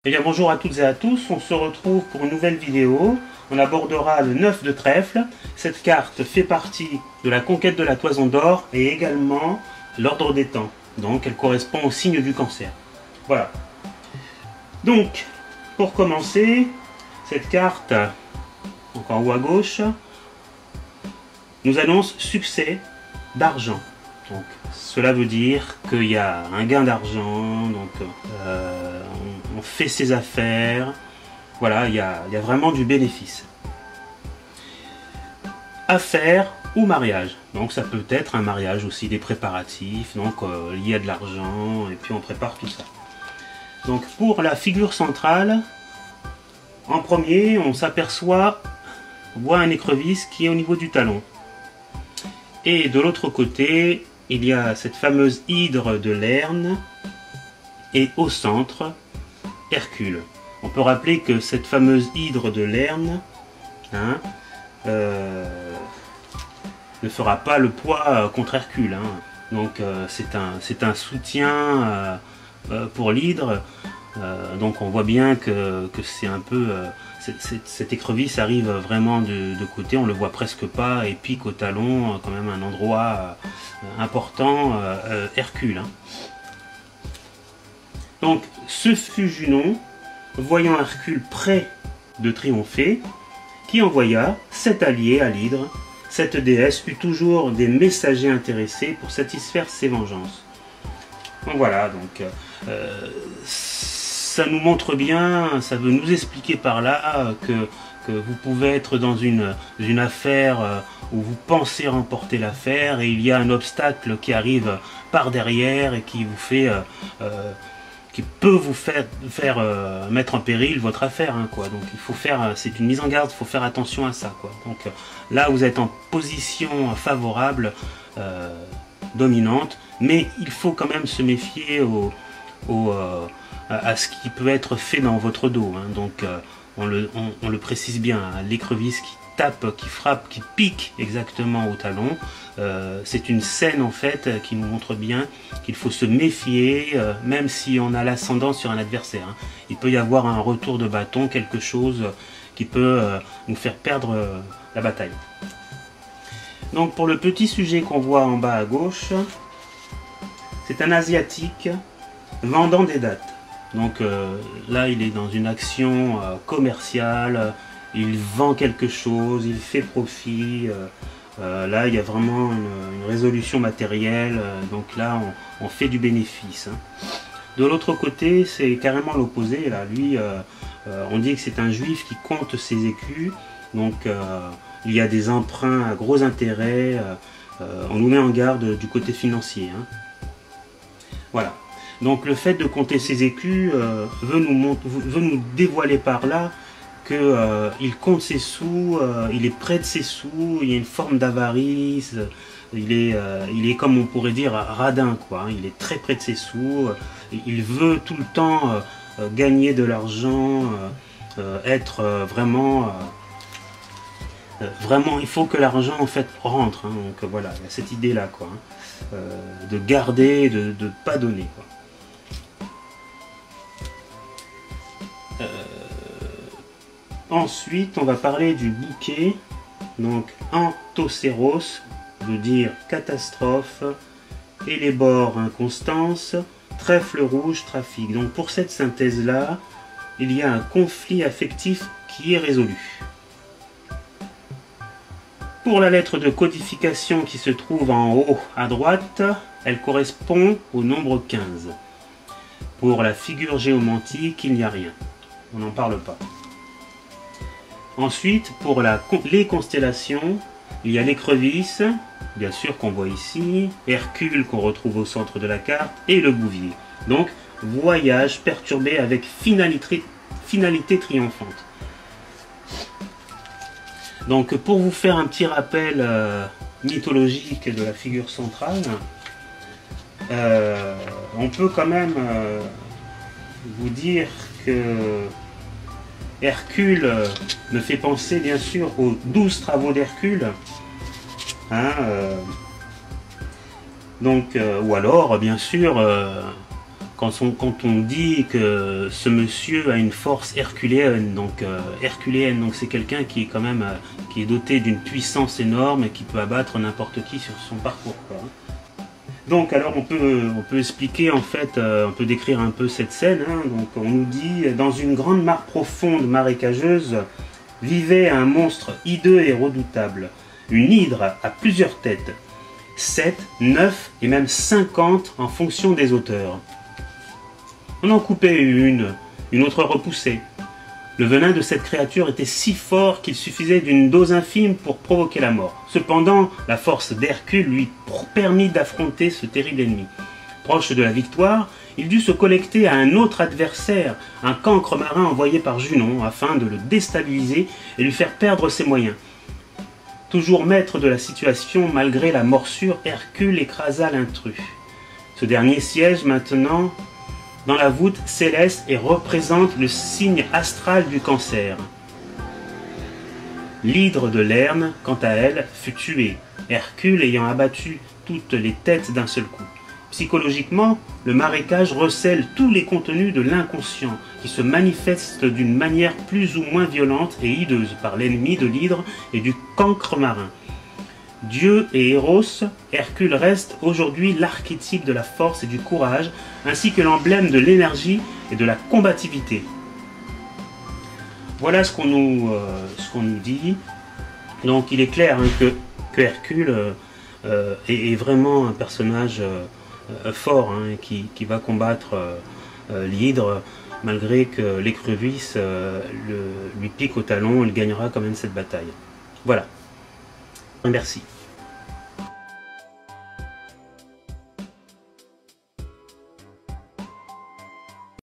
Eh bien bonjour à toutes et à tous, on se retrouve pour une nouvelle vidéo. On abordera le 9 de trèfle. Cette carte fait partie de la conquête de la toison d'or et également l'ordre des temps. Donc elle correspond au signe du cancer. Voilà. Donc, pour commencer, cette carte, donc en haut à gauche, nous annonce succès d'argent. Donc, cela veut dire qu'il y a un gain d'argent, donc on fait ses affaires, voilà, il y a vraiment du bénéfice. Affaires ou mariage, donc ça peut être un mariage aussi, des préparatifs, donc il y a de l'argent et puis on prépare tout ça. Donc pour la figure centrale, en premier on s'aperçoit, on voit un écrevisse qui est au niveau du talon. Et de l'autre côté, il y a cette fameuse hydre de Lerne et au centre, Hercule. On peut rappeler que cette fameuse hydre de Lerne ne fera pas le poids contre Hercule. Donc c'est un soutien pour l'hydre. Donc on voit bien que c'est un peu... cette écrevisse arrive vraiment de côté, on le voit presque pas, et pique au talon, quand même un endroit important, Hercule. Donc ce fut Junon, voyant Hercule près de triompher, qui envoya 7 alliés à l'hydre. Cette déesse eut toujours des messagers intéressés pour satisfaire ses vengeances. Donc voilà, donc ça nous montre bien, ça veut nous expliquer par là que vous pouvez être dans une affaire où vous pensez remporter l'affaire et il y a un obstacle qui arrive par derrière et qui vous fait qui peut vous faire mettre en péril votre affaire, quoi. Donc il faut faire, c'est une mise en garde, il faut faire attention à ça, quoi. Donc là vous êtes en position favorable, dominante, mais il faut quand même se méfier à ce qui peut être fait dans votre dos. Donc on le précise bien, l'écrevisse qui tape, qui frappe, qui pique exactement au talon, c'est une scène en fait qui nous montre bien qu'il faut se méfier, même si on a l'ascendant sur un adversaire. Il peut y avoir un retour de bâton, quelque chose qui peut nous faire perdre la bataille. Donc pour le petit sujet qu'on voit en bas à gauche, c'est un asiatique vendant des dattes. Donc là il est dans une action commerciale, il vend quelque chose, il fait profit, là il y a vraiment une résolution matérielle, donc là on fait du bénéfice. De l'autre côté c'est carrément l'opposé, là lui on dit que c'est un juif qui compte ses écus, donc il y a des emprunts à gros intérêts, on nous met en garde du côté financier. Voilà. Donc le fait de compter ses écus veut nous dévoiler par là qu'il compte ses sous, il est près de ses sous, il y a une forme d'avarice, il est comme on pourrait dire radin, quoi. Il est très près de ses sous, il veut tout le temps gagner de l'argent, être vraiment, il faut que l'argent en fait rentre. Donc voilà, il y a cette idée là, quoi, de garder, de ne pas donner, quoi. Ensuite, on va parler du bouquet. Donc, Anthoceros veut dire catastrophe, et les bords inconstance, trèfle rouge, trafic. Donc, pour cette synthèse-là, il y a un conflit affectif qui est résolu. Pour la lettre de codification qui se trouve en haut à droite, elle correspond au nombre 15. Pour la figure géomantique, il n'y a rien. On n'en parle pas. Ensuite, pour les constellations, il y a l'écrevisse, bien sûr qu'on voit ici, Hercule qu'on retrouve au centre de la carte, et le bouvier. Donc, voyage perturbé avec finalité triomphante. Donc, pour vous faire un petit rappel mythologique de la figure centrale, on peut quand même vous dire que Hercule me fait penser bien sûr aux 12 travaux d'Hercule, ou alors bien sûr quand on dit que ce monsieur a une force herculéenne, donc c'est quelqu'un qui est quand même qui est doté d'une puissance énorme et qui peut abattre n'importe qui sur son parcours, quoi. Donc alors on peut expliquer en fait, on peut décrire un peu cette scène, hein. Donc on nous dit: dans une grande mare profonde marécageuse vivait un monstre hideux et redoutable, une hydre à plusieurs têtes, 7, 9 et même 50 en fonction des auteurs. On en coupait une autre repoussait. Le venin de cette créature était si fort qu'il suffisait d'une dose infime pour provoquer la mort. Cependant, la force d'Hercule lui permit d'affronter ce terrible ennemi. Proche de la victoire, il dut se collecter à un autre adversaire, un cancre marin envoyé par Junon, afin de le déstabiliser et lui faire perdre ses moyens. Toujours maître de la situation, malgré la morsure, Hercule écrasa l'intrus. Ce dernier siège maintenant dans la voûte céleste et représente le signe astral du Cancer. L'hydre de Lerne, quant à elle, fut tuée, Hercule ayant abattu toutes les têtes d'un seul coup. Psychologiquement, le marécage recèle tous les contenus de l'inconscient, qui se manifestent d'une manière plus ou moins violente et hideuse par l'ennemi de l'hydre et du cancre marin. Dieu et Héros, Hercule reste aujourd'hui l'archétype de la force et du courage, ainsi que l'emblème de l'énergie et de la combativité. Voilà ce qu'on nous dit. Donc il est clair, hein, que Hercule est vraiment un personnage fort, hein, qui va combattre l'hydre, malgré que l'écrevisse lui pique au talon. Il gagnera quand même cette bataille. Voilà. Merci.